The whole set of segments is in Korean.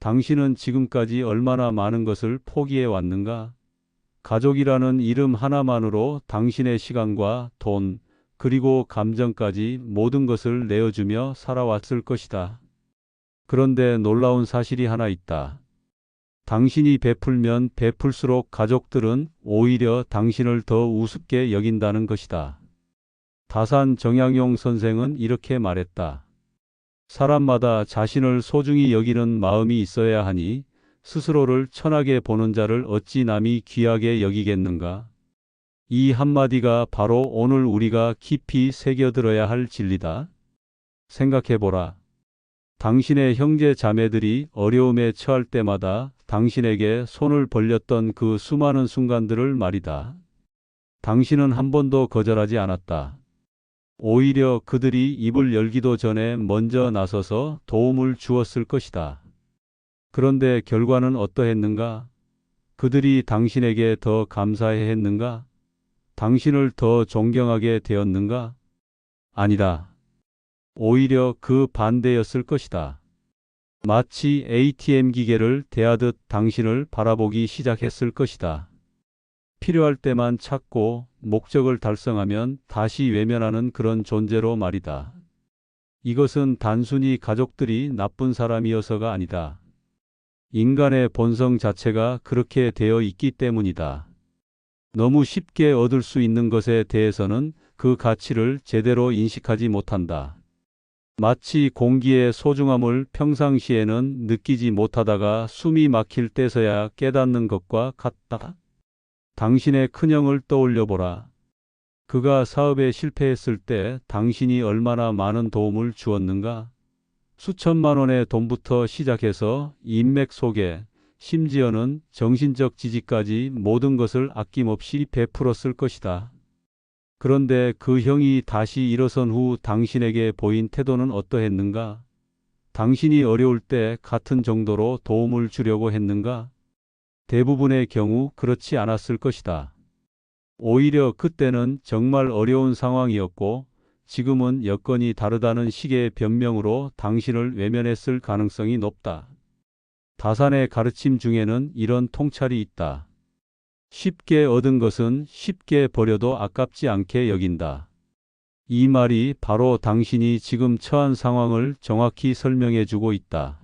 당신은 지금까지 얼마나 많은 것을 포기해 왔는가? 가족이라는 이름 하나만으로 당신의 시간과 돈, 그리고 감정까지 모든 것을 내어주며 살아왔을 것이다. 그런데 놀라운 사실이 하나 있다. 당신이 베풀면 베풀수록 가족들은 오히려 당신을 더 우습게 여긴다는 것이다. 다산 정약용 선생은 이렇게 말했다. 사람마다 자신을 소중히 여기는 마음이 있어야 하니 스스로를 천하게 보는 자를 어찌 남이 귀하게 여기겠는가? 이 한마디가 바로 오늘 우리가 깊이 새겨들어야 할 진리다. 생각해보라. 당신의 형제 자매들이 어려움에 처할 때마다 당신에게 손을 벌렸던 그 수많은 순간들을 말이다. 당신은 한 번도 거절하지 않았다. 오히려 그들이 입을 열기도 전에 먼저 나서서 도움을 주었을 것이다. 그런데 결과는 어떠했는가? 그들이 당신에게 더 감사해 했는가? 당신을 더 존경하게 되었는가? 아니다. 오히려 그 반대였을 것이다. 마치 ATM 기계를 대하듯 당신을 바라보기 시작했을 것이다. 필요할 때만 찾고 목적을 달성하면 다시 외면하는 그런 존재로 말이다. 이것은 단순히 가족들이 나쁜 사람이어서가 아니다. 인간의 본성 자체가 그렇게 되어 있기 때문이다. 너무 쉽게 얻을 수 있는 것에 대해서는 그 가치를 제대로 인식하지 못한다. 마치 공기의 소중함을 평상시에는 느끼지 못하다가 숨이 막힐 때서야 깨닫는 것과 같다. 당신의 큰형을 떠올려 보라. 그가 사업에 실패했을 때 당신이 얼마나 많은 도움을 주었는가? 수천만 원의 돈부터 시작해서 인맥 소개, 심지어는 정신적 지지까지 모든 것을 아낌없이 베풀었을 것이다. 그런데 그 형이 다시 일어선 후 당신에게 보인 태도는 어떠했는가? 당신이 어려울 때 같은 정도로 도움을 주려고 했는가? 대부분의 경우 그렇지 않았을 것이다. 오히려 그때는 정말 어려운 상황이었고 지금은 여건이 다르다는 식의 변명으로 당신을 외면했을 가능성이 높다. 다산의 가르침 중에는 이런 통찰이 있다. 쉽게 얻은 것은 쉽게 버려도 아깝지 않게 여긴다. 이 말이 바로 당신이 지금 처한 상황을 정확히 설명해 주고 있다.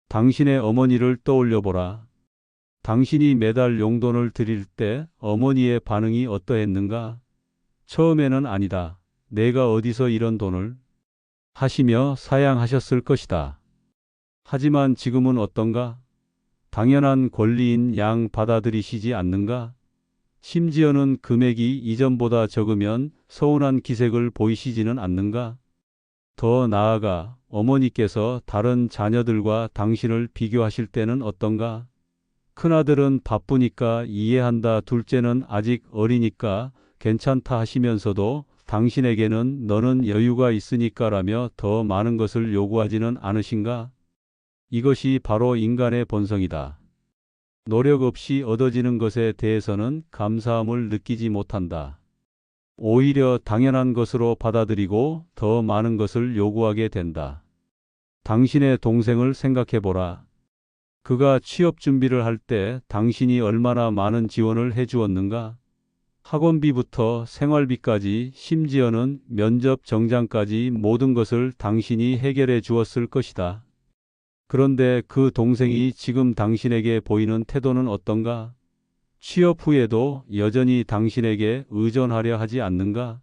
당신의 어머니를 떠올려 보라. 당신이 매달 용돈을 드릴 때 어머니의 반응이 어떠했는가? 처음에는 아니다. 내가 어디서 이런 돈을 하시며 사양하셨을 것이다. 하지만 지금은 어떤가? 당연한 권리인 양 받아들이시지 않는가? 심지어는 금액이 이전보다 적으면 서운한 기색을 보이시지는 않는가? 더 나아가 어머니께서 다른 자녀들과 당신을 비교하실 때는 어떤가? 큰아들은 바쁘니까 이해한다. 둘째는 아직 어리니까 괜찮다 하시면서도 당신에게는 너는 여유가 있으니까라며 더 많은 것을 요구하지는 않으신가? 이것이 바로 인간의 본성이다. 노력 없이 얻어지는 것에 대해서는 감사함을 느끼지 못한다. 오히려 당연한 것으로 받아들이고 더 많은 것을 요구하게 된다. 당신의 동생을 생각해 보라. 그가 취업 준비를 할 때 당신이 얼마나 많은 지원을 해 주었는가? 학원비부터 생활비까지 심지어는 면접 정장까지 모든 것을 당신이 해결해 주었을 것이다. 그런데 그 동생이 지금 당신에게 보이는 태도는 어떤가? 취업 후에도 여전히 당신에게 의존하려 하지 않는가?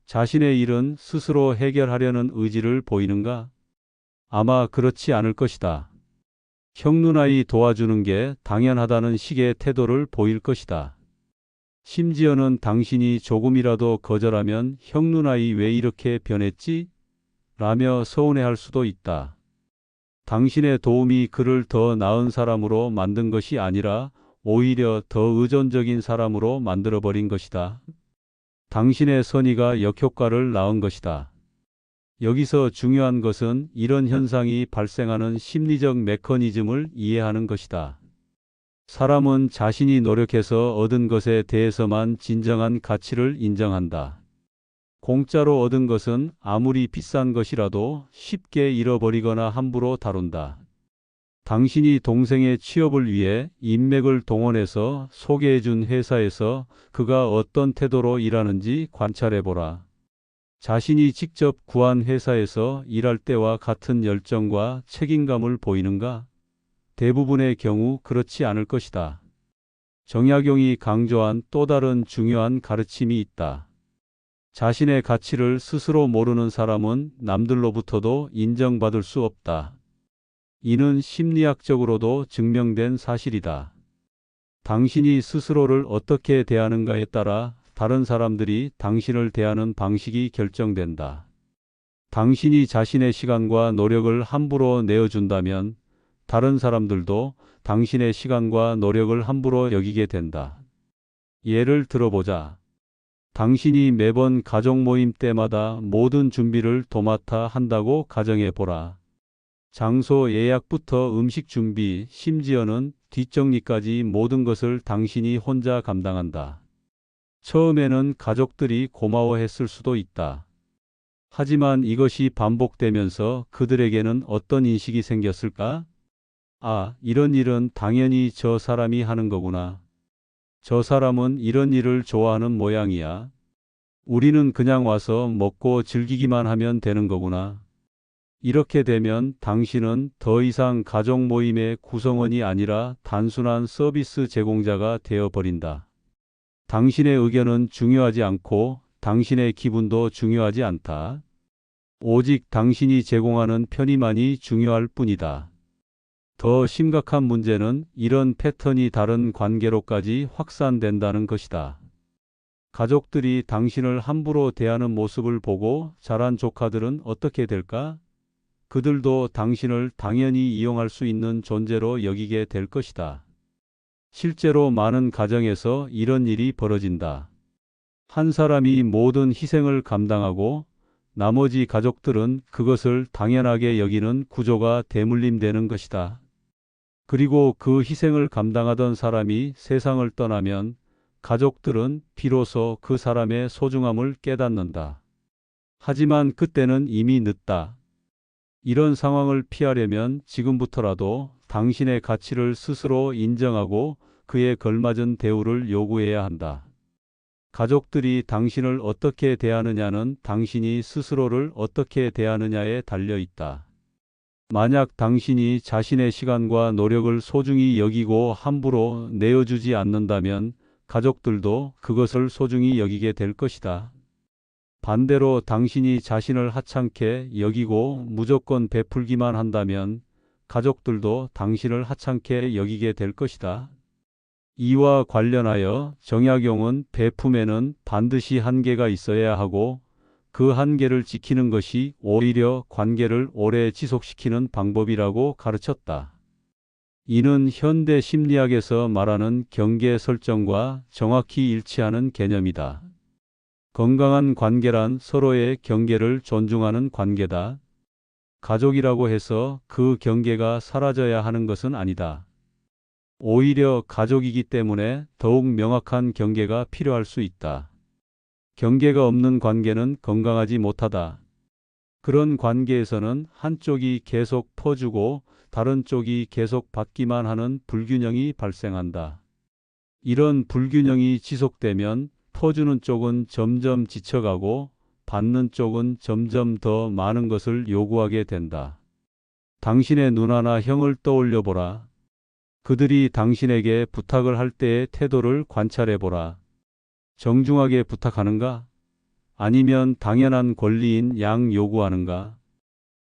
자신의 일은 스스로 해결하려는 의지를 보이는가? 아마 그렇지 않을 것이다. 형 누나이 도와주는 게 당연하다는 식의 태도를 보일 것이다. 심지어는 당신이 조금이라도 거절하면 형 누나이 왜 이렇게 변했지? 라며 서운해할 수도 있다. 당신의 도움이 그를 더 나은 사람으로 만든 것이 아니라 오히려 더 의존적인 사람으로 만들어버린 것이다. 당신의 선의가 역효과를 낳은 것이다. 여기서 중요한 것은 이런 현상이 발생하는 심리적 메커니즘을 이해하는 것이다. 사람은 자신이 노력해서 얻은 것에 대해서만 진정한 가치를 인정한다. 공짜로 얻은 것은 아무리 비싼 것이라도 쉽게 잃어버리거나 함부로 다룬다. 당신이 동생의 취업을 위해 인맥을 동원해서 소개해준 회사에서 그가 어떤 태도로 일하는지 관찰해보라. 자신이 직접 구한 회사에서 일할 때와 같은 열정과 책임감을 보이는가? 대부분의 경우 그렇지 않을 것이다. 정약용이 강조한 또 다른 중요한 가르침이 있다. 자신의 가치를 스스로 모르는 사람은 남들로부터도 인정받을 수 없다. 이는 심리학적으로도 증명된 사실이다. 당신이 스스로를 어떻게 대하는가에 따라 다른 사람들이 당신을 대하는 방식이 결정된다. 당신이 자신의 시간과 노력을 함부로 내어준다면 다른 사람들도 당신의 시간과 노력을 함부로 여기게 된다. 예를 들어보자. 당신이 매번 가족 모임 때마다 모든 준비를 도맡아 한다고 가정해 보라. 장소 예약부터 음식 준비, 심지어는 뒷정리까지 모든 것을 당신이 혼자 감당한다. 처음에는 가족들이 고마워했을 수도 있다. 하지만 이것이 반복되면서 그들에게는 어떤 인식이 생겼을까? 아, 이런 일은 당연히 저 사람이 하는 거구나. 저 사람은 이런 일을 좋아하는 모양이야. 우리는 그냥 와서 먹고 즐기기만 하면 되는 거구나. 이렇게 되면 당신은 더 이상 가족 모임의 구성원이 아니라 단순한 서비스 제공자가 되어버린다. 당신의 의견은 중요하지 않고 당신의 기분도 중요하지 않다. 오직 당신이 제공하는 편의만이 중요할 뿐이다. 더 심각한 문제는 이런 패턴이 다른 관계로까지 확산된다는 것이다. 가족들이 당신을 함부로 대하는 모습을 보고 자란 조카들은 어떻게 될까? 그들도 당신을 당연히 이용할 수 있는 존재로 여기게 될 것이다. 실제로 많은 가정에서 이런 일이 벌어진다. 한 사람이 모든 희생을 감당하고 나머지 가족들은 그것을 당연하게 여기는 구조가 대물림되는 것이다. 그리고 그 희생을 감당하던 사람이 세상을 떠나면 가족들은 비로소 그 사람의 소중함을 깨닫는다. 하지만 그때는 이미 늦다. 이런 상황을 피하려면 지금부터라도 당신의 가치를 스스로 인정하고 그에 걸맞은 대우를 요구해야 한다. 가족들이 당신을 어떻게 대하느냐는 당신이 스스로를 어떻게 대하느냐에 달려 있다. 만약 당신이 자신의 시간과 노력을 소중히 여기고 함부로 내어주지 않는다면 가족들도 그것을 소중히 여기게 될 것이다. 반대로 당신이 자신을 하찮게 여기고 무조건 베풀기만 한다면 가족들도 당신을 하찮게 여기게 될 것이다. 이와 관련하여 정약용은 베품에는 반드시 한계가 있어야 하고 그 한계를 지키는 것이 오히려 관계를 오래 지속시키는 방법이라고 가르쳤다. 이는 현대 심리학에서 말하는 경계 설정과 정확히 일치하는 개념이다. 건강한 관계란 서로의 경계를 존중하는 관계다. 가족이라고 해서 그 경계가 사라져야 하는 것은 아니다. 오히려 가족이기 때문에 더욱 명확한 경계가 필요할 수 있다. 경계가 없는 관계는 건강하지 못하다. 그런 관계에서는 한쪽이 계속 퍼주고 다른 쪽이 계속 받기만 하는 불균형이 발생한다. 이런 불균형이 지속되면 퍼주는 쪽은 점점 지쳐가고 받는 쪽은 점점 더 많은 것을 요구하게 된다. 당신의 누나나 형을 떠올려 보라. 그들이 당신에게 부탁을 할 때의 태도를 관찰해 보라. 정중하게 부탁하는가? 아니면 당연한 권리인 양 요구하는가?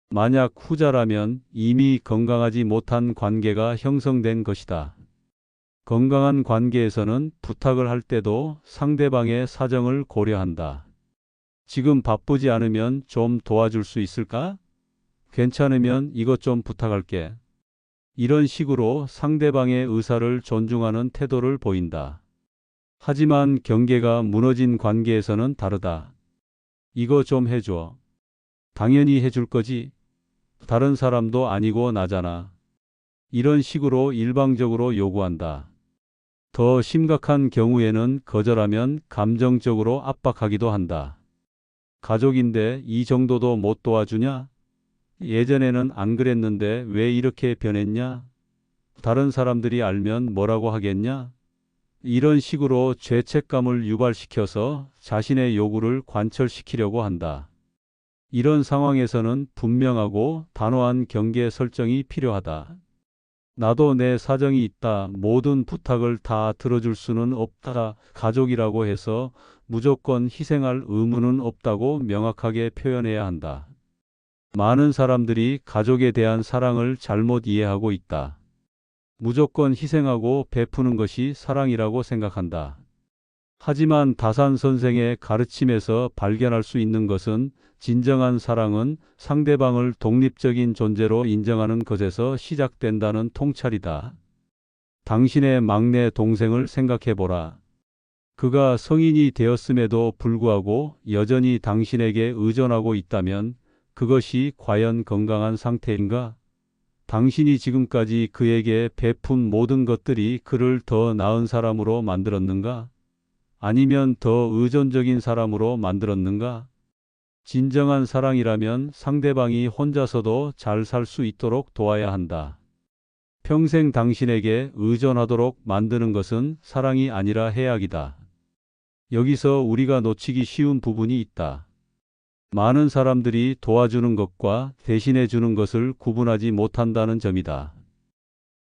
만약 후자라면 이미 건강하지 못한 관계가 형성된 것이다. 건강한 관계에서는 부탁을 할 때도 상대방의 사정을 고려한다. 지금 바쁘지 않으면 좀 도와줄 수 있을까? 괜찮으면 이것 좀 부탁할게. 이런 식으로 상대방의 의사를 존중하는 태도를 보인다. 하지만 경계가 무너진 관계에서는 다르다. 이거 좀 해줘. 당연히 해줄 거지. 다른 사람도 아니고 나잖아. 이런 식으로 일방적으로 요구한다. 더 심각한 경우에는 거절하면 감정적으로 압박하기도 한다. 가족인데 이 정도도 못 도와주냐? 예전에는 안 그랬는데 왜 이렇게 변했냐? 다른 사람들이 알면 뭐라고 하겠냐? 이런 식으로 죄책감을 유발시켜서 자신의 요구를 관철시키려고 한다. 이런 상황에서는 분명하고 단호한 경계 설정이 필요하다. 나도 내 사정이 있다. 모든 부탁을 다 들어줄 수는 없다. 가족이라고 해서 무조건 희생할 의무는 없다고 명확하게 표현해야 한다. 많은 사람들이 가족에 대한 사랑을 잘못 이해하고 있다. 무조건 희생하고 베푸는 것이 사랑이라고 생각한다. 하지만 다산 선생의 가르침에서 발견할 수 있는 것은 진정한 사랑은 상대방을 독립적인 존재로 인정하는 것에서 시작된다는 통찰이다. 당신의 막내 동생을 생각해 보라. 그가 성인이 되었음에도 불구하고 여전히 당신에게 의존하고 있다면 그것이 과연 건강한 상태인가? 당신이 지금까지 그에게 베푼 모든 것들이 그를 더 나은 사람으로 만들었는가? 아니면 더 의존적인 사람으로 만들었는가? 진정한 사랑이라면 상대방이 혼자서도 잘 살 수 있도록 도와야 한다. 평생 당신에게 의존하도록 만드는 것은 사랑이 아니라 해악이다. 여기서 우리가 놓치기 쉬운 부분이 있다. 많은 사람들이 도와주는 것과 대신해 주는 것을 구분하지 못한다는 점이다.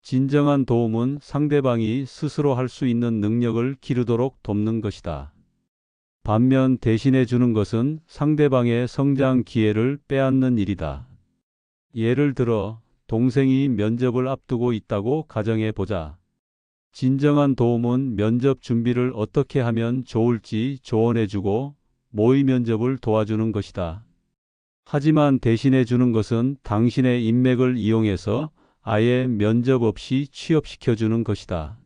진정한 도움은 상대방이 스스로 할 수 있는 능력을 기르도록 돕는 것이다. 반면 대신해 주는 것은 상대방의 성장 기회를 빼앗는 일이다. 예를 들어 동생이 면접을 앞두고 있다고 가정해 보자. 진정한 도움은 면접 준비를 어떻게 하면 좋을지 조언해 주고 모의 면접을 도와주는 것이다. 하지만 대신해 주는 것은 당신의 인맥을 이용해서 아예 면접 없이 취업시켜 주는 것이다.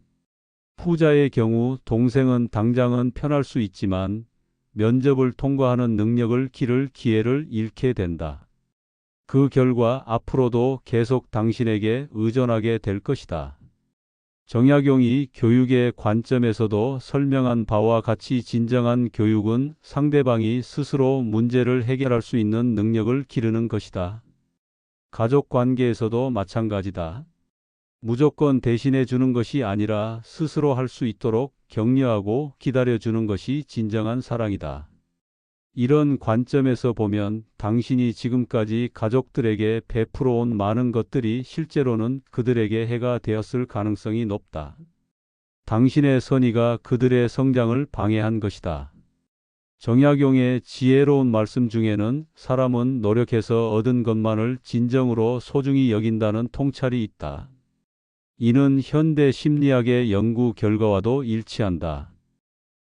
후자의 경우 동생은 당장은 편할 수 있지만 면접을 통과하는 능력을 기를 기회를 잃게 된다. 그 결과 앞으로도 계속 당신에게 의존하게 될 것이다. 정약용이 교육의 관점에서도 설명한 바와 같이 진정한 교육은 상대방이 스스로 문제를 해결할 수 있는 능력을 기르는 것이다. 가족 관계에서도 마찬가지다. 무조건 대신해 주는 것이 아니라 스스로 할 수 있도록 격려하고 기다려 주는 것이 진정한 사랑이다. 이런 관점에서 보면 당신이 지금까지 가족들에게 베풀어 온 많은 것들이 실제로는 그들에게 해가 되었을 가능성이 높다. 당신의 선의가 그들의 성장을 방해한 것이다. 정약용의 지혜로운 말씀 중에는 사람은 노력해서 얻은 것만을 진정으로 소중히 여긴다는 통찰이 있다. 이는 현대 심리학의 연구 결과와도 일치한다.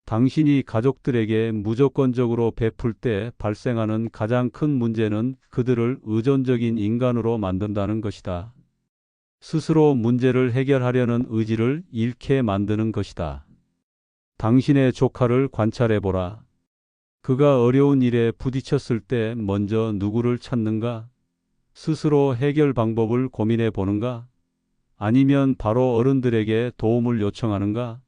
당신이 가족들에게 무조건적으로 베풀 때 발생하는 가장 큰 문제는 그들을 의존적인 인간으로 만든다는 것이다. 스스로 문제를 해결하려는 의지를 잃게 만드는 것이다. 당신의 조카를 관찰해보라. 그가 어려운 일에 부딪혔을 때 먼저 누구를 찾는가? 스스로 해결 방법을 고민해 보는가? 아니면 바로 어른들에게 도움을 요청하는가?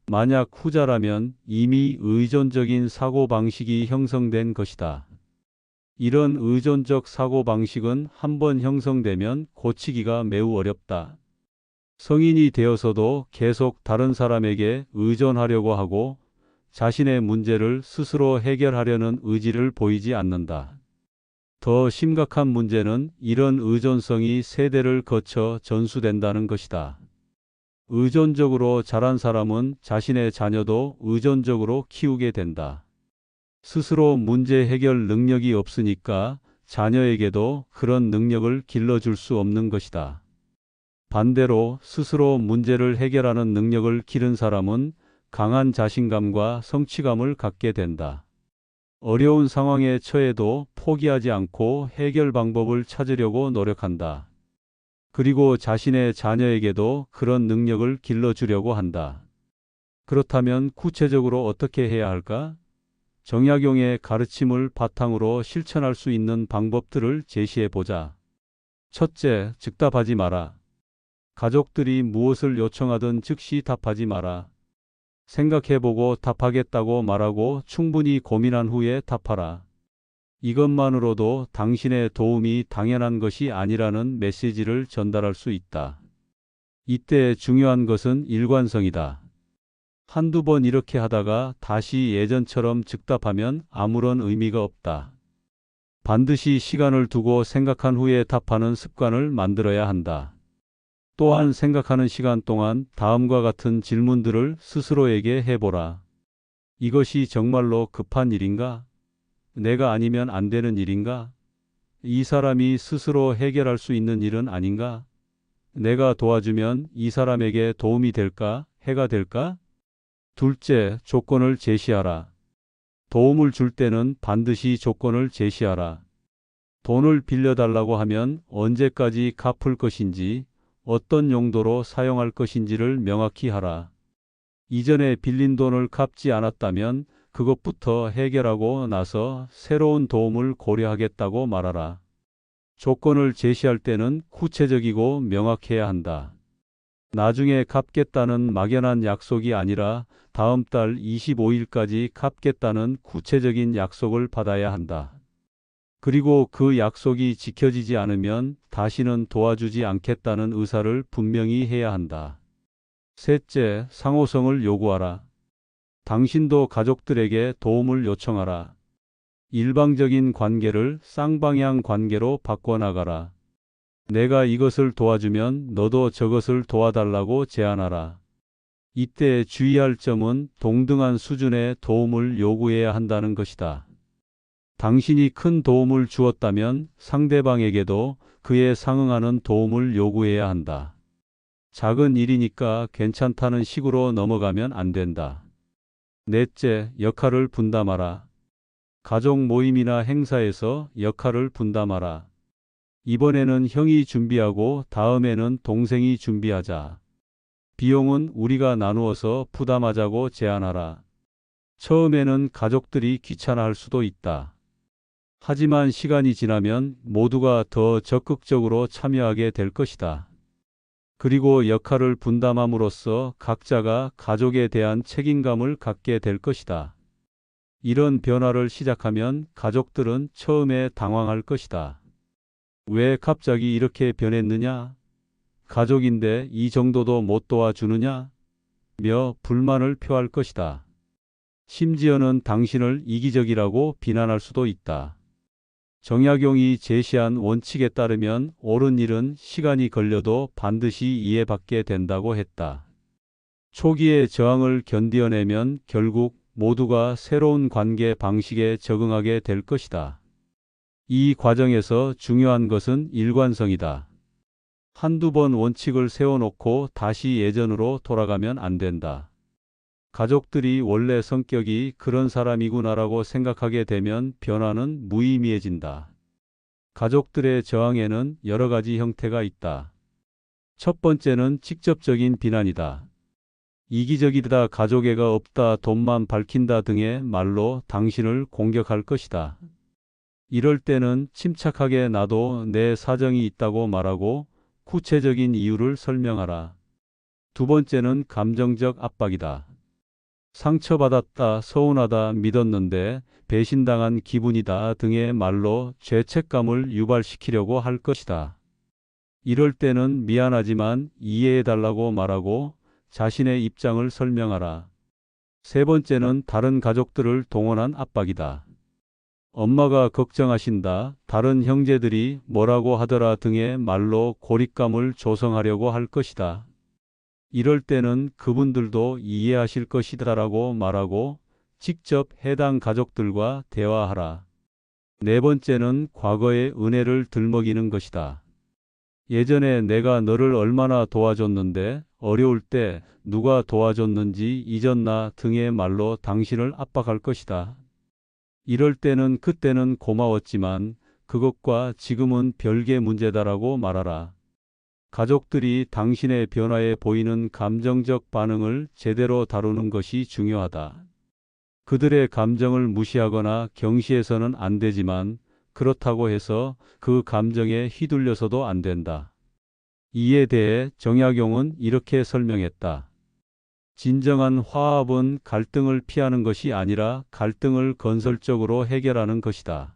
만약 후자라면 이미 의존적인 사고방식이 형성된 것이다. 이런 의존적 사고방식은 한번 형성되면 고치기가 매우 어렵다. 성인이 되어서도 계속 다른 사람에게 의존하려고 하고 자신의 문제를 스스로 해결하려는 의지를 보이지 않는다. 더 심각한 문제는 이런 의존성이 세대를 거쳐 전수된다는 것이다. 의존적으로 자란 사람은 자신의 자녀도 의존적으로 키우게 된다. 스스로 문제 해결 능력이 없으니까 자녀에게도 그런 능력을 길러줄 수 없는 것이다. 반대로 스스로 문제를 해결하는 능력을 기른 사람은 강한 자신감과 성취감을 갖게 된다. 어려운 상황에 처해도 포기하지 않고 해결 방법을 찾으려고 노력한다. 그리고 자신의 자녀에게도 그런 능력을 길러주려고 한다. 그렇다면 구체적으로 어떻게 해야 할까? 정약용의 가르침을 바탕으로 실천할 수 있는 방법들을 제시해 보자. 첫째, 즉답하지 마라. 가족들이 무엇을 요청하든 즉시 답하지 마라. 생각해보고 답하겠다고 말하고 충분히 고민한 후에 답하라. 이것만으로도 당신의 도움이 당연한 것이 아니라는 메시지를 전달할 수 있다. 이때 중요한 것은 일관성이다. 한두 번 이렇게 하다가 다시 예전처럼 즉답하면 아무런 의미가 없다. 반드시 시간을 두고 생각한 후에 답하는 습관을 만들어야 한다. 또한 생각하는 시간 동안 다음과 같은 질문들을 스스로에게 해보라. 이것이 정말로 급한 일인가? 내가 아니면 안 되는 일인가? 이 사람이 스스로 해결할 수 있는 일은 아닌가? 내가 도와주면 이 사람에게 도움이 될까? 해가 될까? 둘째, 조건을 제시하라. 도움을 줄 때는 반드시 조건을 제시하라. 돈을 빌려달라고 하면 언제까지 갚을 것인지, 어떤 용도로 사용할 것인지를 명확히 하라. 이전에 빌린 돈을 갚지 않았다면 그것부터 해결하고 나서 새로운 도움을 고려하겠다고 말하라. 조건을 제시할 때는 구체적이고 명확해야 한다. 나중에 갚겠다는 막연한 약속이 아니라 다음 달 25일까지 갚겠다는 구체적인 약속을 받아야 한다. 그리고 그 약속이 지켜지지 않으면 다시는 도와주지 않겠다는 의사를 분명히 해야 한다. 셋째, 상호성을 요구하라. 당신도 가족들에게 도움을 요청하라. 일방적인 관계를 쌍방향 관계로 바꿔나가라. 내가 이것을 도와주면 너도 저것을 도와달라고 제안하라. 이때 주의할 점은 동등한 수준의 도움을 요구해야 한다는 것이다. 당신이 큰 도움을 주었다면 상대방에게도 그에 상응하는 도움을 요구해야 한다. 작은 일이니까 괜찮다는 식으로 넘어가면 안 된다. 넷째, 역할을 분담하라. 가족 모임이나 행사에서 역할을 분담하라. 이번에는 형이 준비하고 다음에는 동생이 준비하자. 비용은 우리가 나누어서 부담하자고 제안하라. 처음에는 가족들이 귀찮아할 수도 있다. 하지만 시간이 지나면 모두가 더 적극적으로 참여하게 될 것이다. 그리고 역할을 분담함으로써 각자가 가족에 대한 책임감을 갖게 될 것이다. 이런 변화를 시작하면 가족들은 처음에 당황할 것이다. 왜 갑자기 이렇게 변했느냐? 가족인데 이 정도도 못 도와주느냐? 며 불만을 표할 것이다. 심지어는 당신을 이기적이라고 비난할 수도 있다. 정약용이 제시한 원칙에 따르면 옳은 일은 시간이 걸려도 반드시 이해받게 된다고 했다. 초기의 저항을 견디어내면 결국 모두가 새로운 관계 방식에 적응하게 될 것이다. 이 과정에서 중요한 것은 일관성이다. 한두 번 원칙을 세워놓고 다시 예전으로 돌아가면 안 된다. 가족들이 원래 성격이 그런 사람이구나라고 생각하게 되면 변화는 무의미해진다. 가족들의 저항에는 여러 가지 형태가 있다. 첫 번째는 직접적인 비난이다. 이기적이다, 가족애가 없다, 돈만 밝힌다 등의 말로 당신을 공격할 것이다. 이럴 때는 침착하게 나도 내 사정이 있다고 말하고 구체적인 이유를 설명하라. 두 번째는 감정적 압박이다. 상처받았다, 서운하다, 믿었는데 배신당한 기분이다 등의 말로 죄책감을 유발시키려고 할 것이다. 이럴 때는 미안하지만 이해해달라고 말하고 자신의 입장을 설명하라. 세 번째는 다른 가족들을 동원한 압박이다. 엄마가 걱정하신다, 다른 형제들이 뭐라고 하더라 등의 말로 고립감을 조성하려고 할 것이다. 이럴 때는 그분들도 이해하실 것이다라고 말하고 직접 해당 가족들과 대화하라. 네 번째는 과거의 은혜를 들먹이는 것이다. 예전에 내가 너를 얼마나 도와줬는데 어려울 때 누가 도와줬는지 잊었나 등의 말로 당신을 압박할 것이다. 이럴 때는 그때는 고마웠지만 그것과 지금은 별개 문제다라고 말하라. 가족들이 당신의 변화에 보이는 감정적 반응을 제대로 다루는 것이 중요하다. 그들의 감정을 무시하거나 경시해서는 안 되지만 그렇다고 해서 그 감정에 휘둘려서도 안 된다. 이에 대해 정약용은 이렇게 설명했다. 진정한 화합은 갈등을 피하는 것이 아니라 갈등을 건설적으로 해결하는 것이다.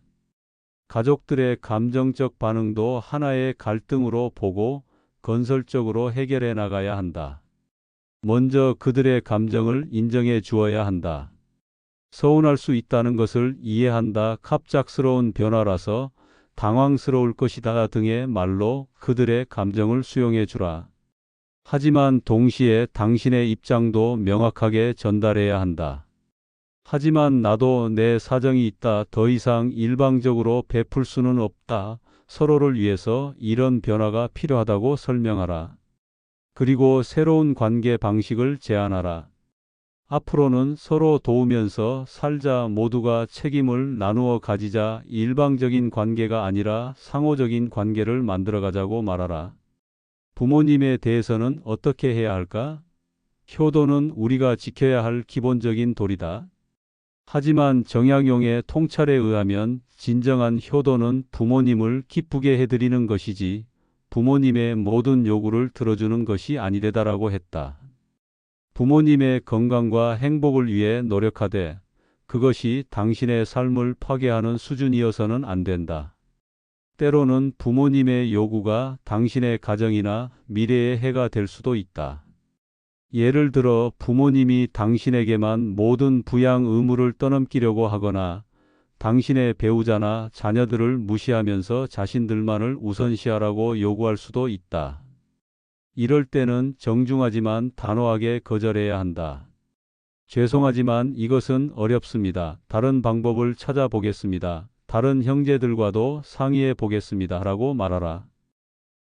가족들의 감정적 반응도 하나의 갈등으로 보고 건설적으로 해결해 나가야 한다. 먼저 그들의 감정을 인정해 주어야 한다. 서운할 수 있다는 것을 이해한다. 갑작스러운 변화라서 당황스러울 것이다 등의 말로 그들의 감정을 수용해 주라. 하지만 동시에 당신의 입장도 명확하게 전달해야 한다. 하지만 나도 내 사정이 있다. 더 이상 일방적으로 베풀 수는 없다. 서로를 위해서 이런 변화가 필요하다고 설명하라. 그리고 새로운 관계 방식을 제안하라. 앞으로는 서로 도우면서 살자. 모두가 책임을 나누어 가지자. 일방적인 관계가 아니라 상호적인 관계를 만들어가자고 말하라. 부모님에 대해서는 어떻게 해야 할까? 효도는 우리가 지켜야 할 기본적인 도리다. 하지만 정약용의 통찰에 의하면 진정한 효도는 부모님을 기쁘게 해드리는 것이지 부모님의 모든 요구를 들어주는 것이 아니되다라고 했다. 부모님의 건강과 행복을 위해 노력하되 그것이 당신의 삶을 파괴하는 수준이어서는 안 된다. 때로는 부모님의 요구가 당신의 가정이나 미래에 해가 될 수도 있다. 예를 들어 부모님이 당신에게만 모든 부양 의무를 떠넘기려고 하거나 당신의 배우자나 자녀들을 무시하면서 자신들만을 우선시하라고 요구할 수도 있다. 이럴 때는 정중하지만 단호하게 거절해야 한다. 죄송하지만 이것은 어렵습니다. 다른 방법을 찾아보겠습니다. 다른 형제들과도 상의해 보겠습니다. 라고 말하라.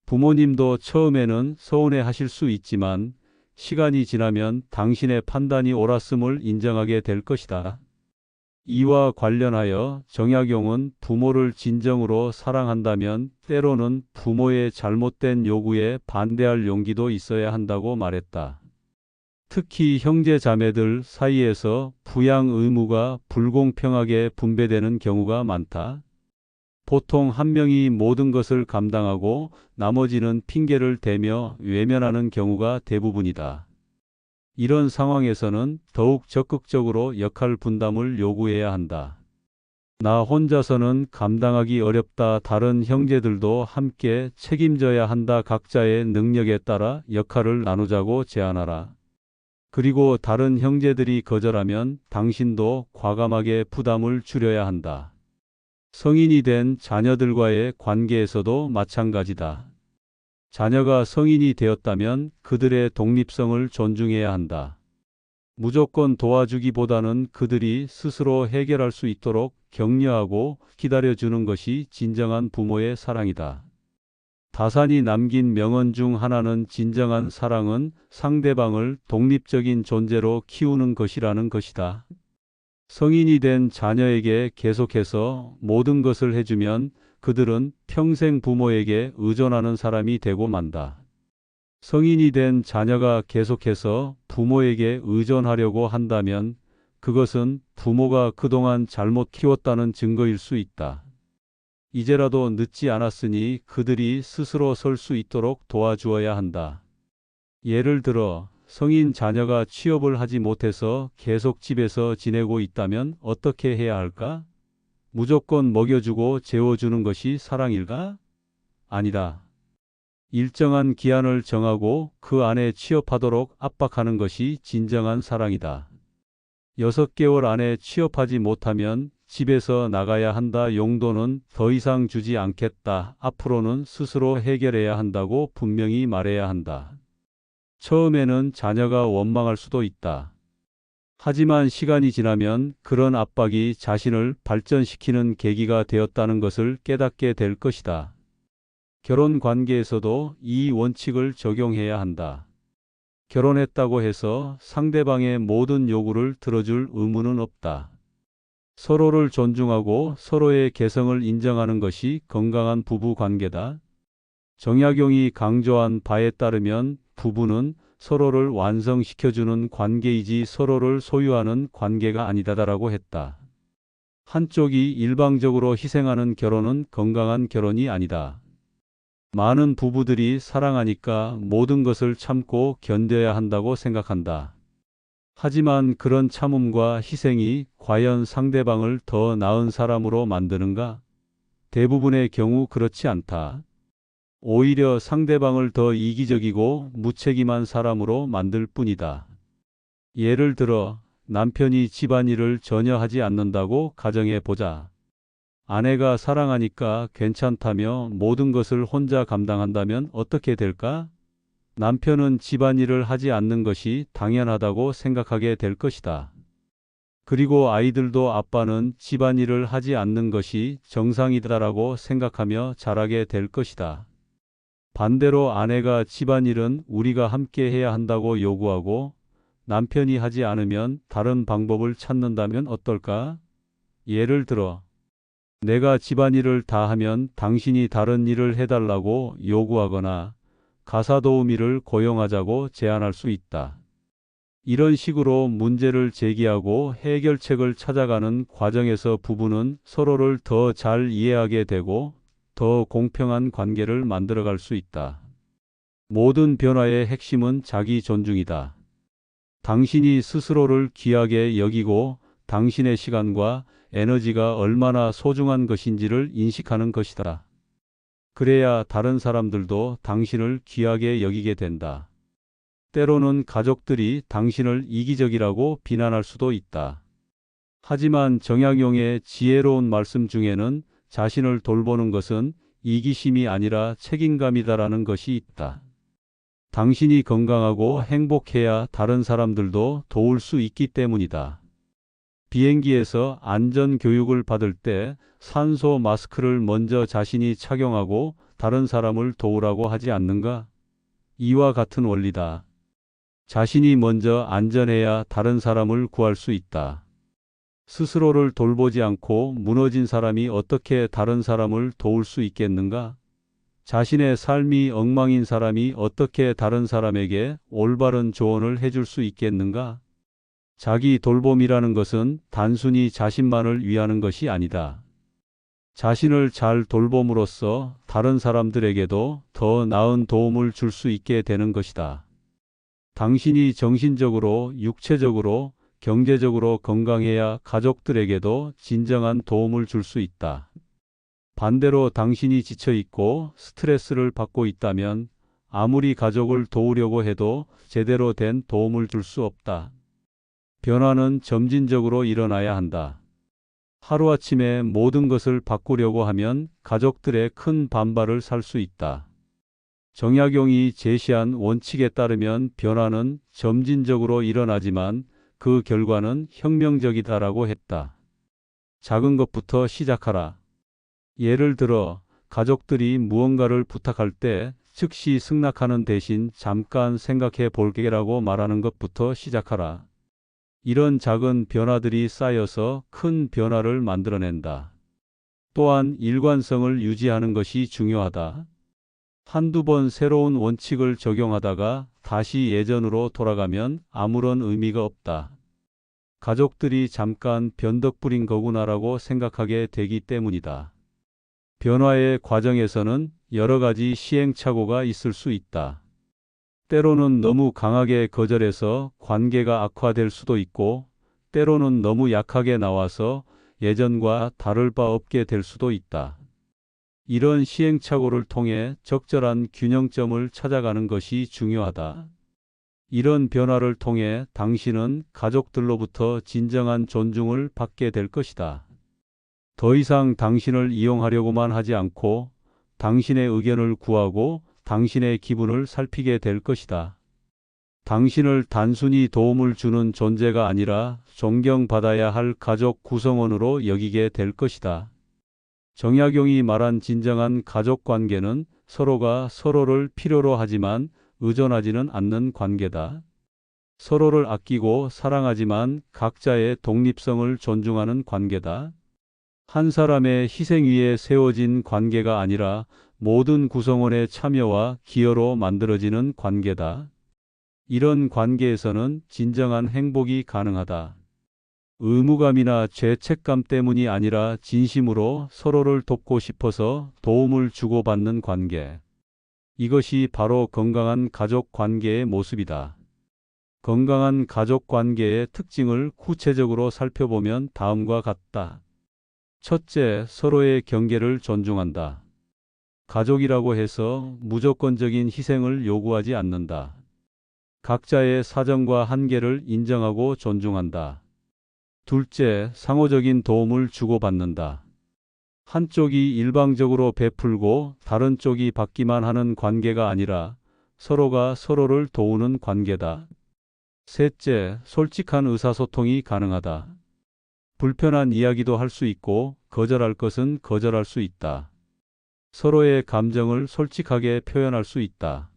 부모님도 처음에는 서운해 하실 수 있지만 시간이 지나면 당신의 판단이 옳았음을 인정하게 될 것이다. 이와 관련하여 정약용은 부모를 진정으로 사랑한다면 때로는 부모의 잘못된 요구에 반대할 용기도 있어야 한다고 말했다. 특히 형제 자매들 사이에서 부양 의무가 불공평하게 분배되는 경우가 많다. 보통 한 명이 모든 것을 감당하고 나머지는 핑계를 대며 외면하는 경우가 대부분이다. 이런 상황에서는 더욱 적극적으로 역할 분담을 요구해야 한다. 나 혼자서는 감당하기 어렵다. 다른 형제들도 함께 책임져야 한다. 각자의 능력에 따라 역할을 나누자고 제안하라. 그리고 다른 형제들이 거절하면 당신도 과감하게 부담을 줄여야 한다. 성인이 된 자녀들과의 관계에서도 마찬가지다. 자녀가 성인이 되었다면 그들의 독립성을 존중해야 한다. 무조건 도와주기보다는 그들이 스스로 해결할 수 있도록 격려하고 기다려주는 것이 진정한 부모의 사랑이다. 다산이 남긴 명언 중 하나는 진정한 사랑은 상대방을 독립적인 존재로 키우는 것이라는 것이다. 성인이 된 자녀에게 계속해서 모든 것을 해주면 그들은 평생 부모에게 의존하는 사람이 되고 만다. 성인이 된 자녀가 계속해서 부모에게 의존하려고 한다면 그것은 부모가 그동안 잘못 키웠다는 증거일 수 있다. 이제라도 늦지 않았으니 그들이 스스로 설 수 있도록 도와주어야 한다. 예를 들어 성인 자녀가 취업을 하지 못해서 계속 집에서 지내고 있다면 어떻게 해야 할까? 무조건 먹여주고 재워주는 것이 사랑일까? 아니다. 일정한 기한을 정하고 그 안에 취업하도록 압박하는 것이 진정한 사랑이다. 6개월 안에 취업하지 못하면 집에서 나가야 한다. 용돈은 더 이상 주지 않겠다. 앞으로는 스스로 해결해야 한다고 분명히 말해야 한다. 처음에는 자녀가 원망할 수도 있다. 하지만 시간이 지나면 그런 압박이 자신을 발전시키는 계기가 되었다는 것을 깨닫게 될 것이다. 결혼 관계에서도 이 원칙을 적용해야 한다. 결혼했다고 해서 상대방의 모든 요구를 들어줄 의무는 없다. 서로를 존중하고 서로의 개성을 인정하는 것이 건강한 부부 관계다. 정약용이 강조한 바에 따르면 부부는 서로를 완성시켜주는 관계이지 서로를 소유하는 관계가 아니다라고 했다. 한쪽이 일방적으로 희생하는 결혼은 건강한 결혼이 아니다. 많은 부부들이 사랑하니까 모든 것을 참고 견뎌야 한다고 생각한다. 하지만 그런 참음과 희생이 과연 상대방을 더 나은 사람으로 만드는가? 대부분의 경우 그렇지 않다. 오히려 상대방을 더 이기적이고 무책임한 사람으로 만들 뿐이다. 예를 들어 남편이 집안일을 전혀 하지 않는다고 가정해 보자. 아내가 사랑하니까 괜찮다며 모든 것을 혼자 감당한다면 어떻게 될까? 남편은 집안일을 하지 않는 것이 당연하다고 생각하게 될 것이다. 그리고 아이들도 아빠는 집안일을 하지 않는 것이 정상이다라고 생각하며 자라게 될 것이다. 반대로 아내가 집안일은 우리가 함께 해야 한다고 요구하고 남편이 하지 않으면 다른 방법을 찾는다면 어떨까? 예를 들어, 내가 집안일을 다 하면 당신이 다른 일을 해달라고 요구하거나 가사 도우미를 고용하자고 제안할 수 있다. 이런 식으로 문제를 제기하고 해결책을 찾아가는 과정에서 부부는 서로를 더 잘 이해하게 되고 더 공평한 관계를 만들어갈 수 있다. 모든 변화의 핵심은 자기 존중이다. 당신이 스스로를 귀하게 여기고 당신의 시간과 에너지가 얼마나 소중한 것인지를 인식하는 것이다. 그래야 다른 사람들도 당신을 귀하게 여기게 된다. 때로는 가족들이 당신을 이기적이라고 비난할 수도 있다. 하지만 정약용의 지혜로운 말씀 중에는 자신을 돌보는 것은 이기심이 아니라 책임감이다라는 것이 있다. 당신이 건강하고 행복해야 다른 사람들도 도울 수 있기 때문이다. 비행기에서 안전 교육을 받을 때 산소 마스크를 먼저 자신이 착용하고 다른 사람을 도우라고 하지 않는가? 이와 같은 원리다. 자신이 먼저 안전해야 다른 사람을 구할 수 있다. 스스로를 돌보지 않고 무너진 사람이 어떻게 다른 사람을 도울 수 있겠는가? 자신의 삶이 엉망인 사람이 어떻게 다른 사람에게 올바른 조언을 해줄 수 있겠는가? 자기 돌봄이라는 것은 단순히 자신만을 위하는 것이 아니다. 자신을 잘 돌봄으로써 다른 사람들에게도 더 나은 도움을 줄 수 있게 되는 것이다. 당신이 정신적으로, 육체적으로, 경제적으로 건강해야 가족들에게도 진정한 도움을 줄 수 있다. 반대로 당신이 지쳐 있고 스트레스를 받고 있다면 아무리 가족을 도우려고 해도 제대로 된 도움을 줄 수 없다. 변화는 점진적으로 일어나야 한다. 하루아침에 모든 것을 바꾸려고 하면 가족들의 큰 반발을 살 수 있다. 정약용이 제시한 원칙에 따르면 변화는 점진적으로 일어나지만 그 결과는 혁명적이다라고 했다. 작은 것부터 시작하라. 예를 들어 가족들이 무언가를 부탁할 때 즉시 승낙하는 대신 잠깐 생각해 볼게라고 말하는 것부터 시작하라. 이런 작은 변화들이 쌓여서 큰 변화를 만들어낸다. 또한 일관성을 유지하는 것이 중요하다. 한두 번 새로운 원칙을 적용하다가 다시 예전으로 돌아가면 아무런 의미가 없다. 가족들이 잠깐 변덕부린 거구나라고 생각하게 되기 때문이다. 변화의 과정에서는 여러 가지 시행착오가 있을 수 있다. 때로는 너무 강하게 거절해서 관계가 악화될 수도 있고, 때로는 너무 약하게 나와서 예전과 다를 바 없게 될 수도 있다. 이런 시행착오를 통해 적절한 균형점을 찾아가는 것이 중요하다. 이런 변화를 통해 당신은 가족들로부터 진정한 존중을 받게 될 것이다. 더 이상 당신을 이용하려고만 하지 않고 당신의 의견을 구하고 당신의 기분을 살피게 될 것이다. 당신을 단순히 도움을 주는 존재가 아니라 존경받아야 할 가족 구성원으로 여기게 될 것이다. 정약용이 말한 진정한 가족 관계는 서로가 서로를 필요로 하지만 의존하지는 않는 관계다. 서로를 아끼고 사랑하지만 각자의 독립성을 존중하는 관계다. 한 사람의 희생 위에 세워진 관계가 아니라 모든 구성원의 참여와 기여로 만들어지는 관계다. 이런 관계에서는 진정한 행복이 가능하다. 의무감이나 죄책감 때문이 아니라 진심으로 서로를 돕고 싶어서 도움을 주고받는 관계. 이것이 바로 건강한 가족 관계의 모습이다. 건강한 가족 관계의 특징을 구체적으로 살펴보면 다음과 같다. 첫째, 서로의 경계를 존중한다. 가족이라고 해서 무조건적인 희생을 요구하지 않는다. 각자의 사정과 한계를 인정하고 존중한다. 둘째, 상호적인 도움을 주고받는다. 한쪽이 일방적으로 베풀고 다른 쪽이 받기만 하는 관계가 아니라 서로가 서로를 도우는 관계다. 셋째, 솔직한 의사소통이 가능하다. 불편한 이야기도 할 수 있고 거절할 것은 거절할 수 있다. 서로의 감정을 솔직하게 표현할 수 있다.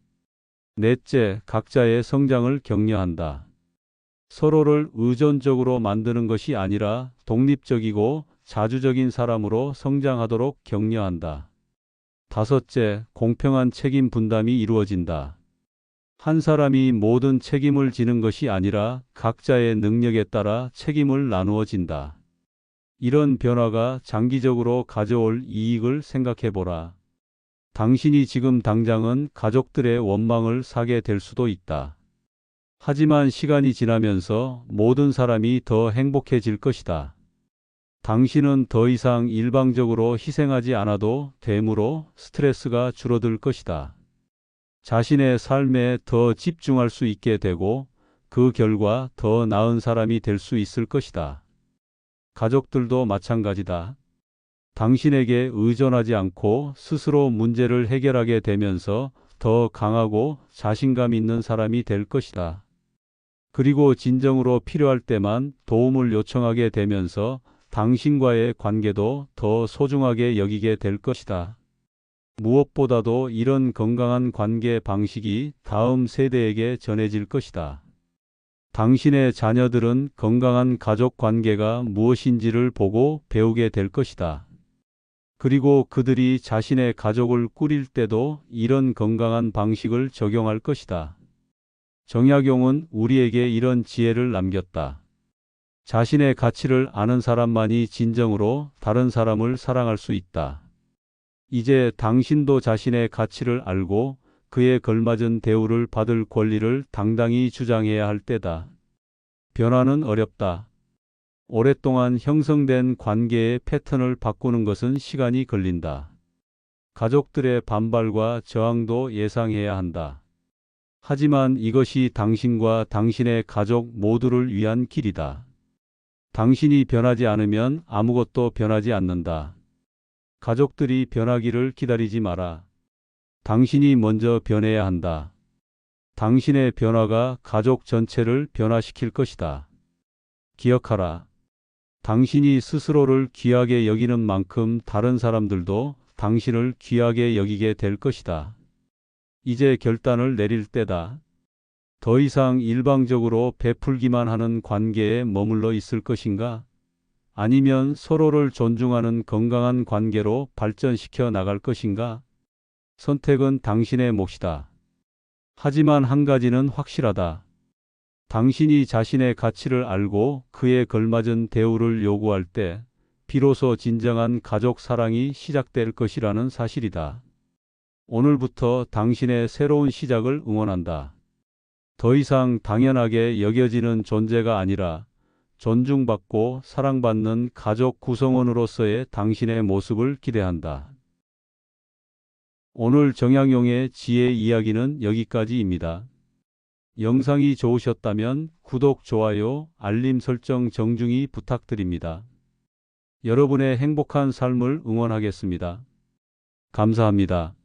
넷째, 각자의 성장을 격려한다. 서로를 의존적으로 만드는 것이 아니라 독립적이고 자주적인 사람으로 성장하도록 격려한다. 다섯째, 공평한 책임 분담이 이루어진다. 한 사람이 모든 책임을 지는 것이 아니라 각자의 능력에 따라 책임을 나누어진다. 이런 변화가 장기적으로 가져올 이익을 생각해 보라. 당신이 지금 당장은 가족들의 원망을 사게 될 수도 있다. 하지만 시간이 지나면서 모든 사람이 더 행복해질 것이다. 당신은 더 이상 일방적으로 희생하지 않아도 되므로 스트레스가 줄어들 것이다. 자신의 삶에 더 집중할 수 있게 되고 그 결과 더 나은 사람이 될 수 있을 것이다. 가족들도 마찬가지다. 당신에게 의존하지 않고 스스로 문제를 해결하게 되면서 더 강하고 자신감 있는 사람이 될 것이다. 그리고 진정으로 필요할 때만 도움을 요청하게 되면서 당신과의 관계도 더 소중하게 여기게 될 것이다. 무엇보다도 이런 건강한 관계 방식이 다음 세대에게 전해질 것이다. 당신의 자녀들은 건강한 가족 관계가 무엇인지를 보고 배우게 될 것이다. 그리고 그들이 자신의 가족을 꾸릴 때도 이런 건강한 방식을 적용할 것이다. 정약용은 우리에게 이런 지혜를 남겼다. 자신의 가치를 아는 사람만이 진정으로 다른 사람을 사랑할 수 있다. 이제 당신도 자신의 가치를 알고 그에 걸맞은 대우를 받을 권리를 당당히 주장해야 할 때다. 변화는 어렵다. 오랫동안 형성된 관계의 패턴을 바꾸는 것은 시간이 걸린다. 가족들의 반발과 저항도 예상해야 한다. 하지만 이것이 당신과 당신의 가족 모두를 위한 길이다. 당신이 변하지 않으면 아무것도 변하지 않는다. 가족들이 변하기를 기다리지 마라. 당신이 먼저 변해야 한다. 당신의 변화가 가족 전체를 변화시킬 것이다. 기억하라. 당신이 스스로를 귀하게 여기는 만큼 다른 사람들도 당신을 귀하게 여기게 될 것이다. 이제 결단을 내릴 때다. 더 이상 일방적으로 베풀기만 하는 관계에 머물러 있을 것인가? 아니면 서로를 존중하는 건강한 관계로 발전시켜 나갈 것인가? 선택은 당신의 몫이다. 하지만 한 가지는 확실하다. 당신이 자신의 가치를 알고 그에 걸맞은 대우를 요구할 때 비로소 진정한 가족 사랑이 시작될 것이라는 사실이다. 오늘부터 당신의 새로운 시작을 응원한다. 더 이상 당연하게 여겨지는 존재가 아니라 존중받고 사랑받는 가족 구성원으로서의 당신의 모습을 기대한다. 오늘 정약용의 지혜 이야기는 여기까지입니다. 영상이 좋으셨다면 구독, 좋아요, 알림 설정 정중히 부탁드립니다. 여러분의 행복한 삶을 응원하겠습니다. 감사합니다.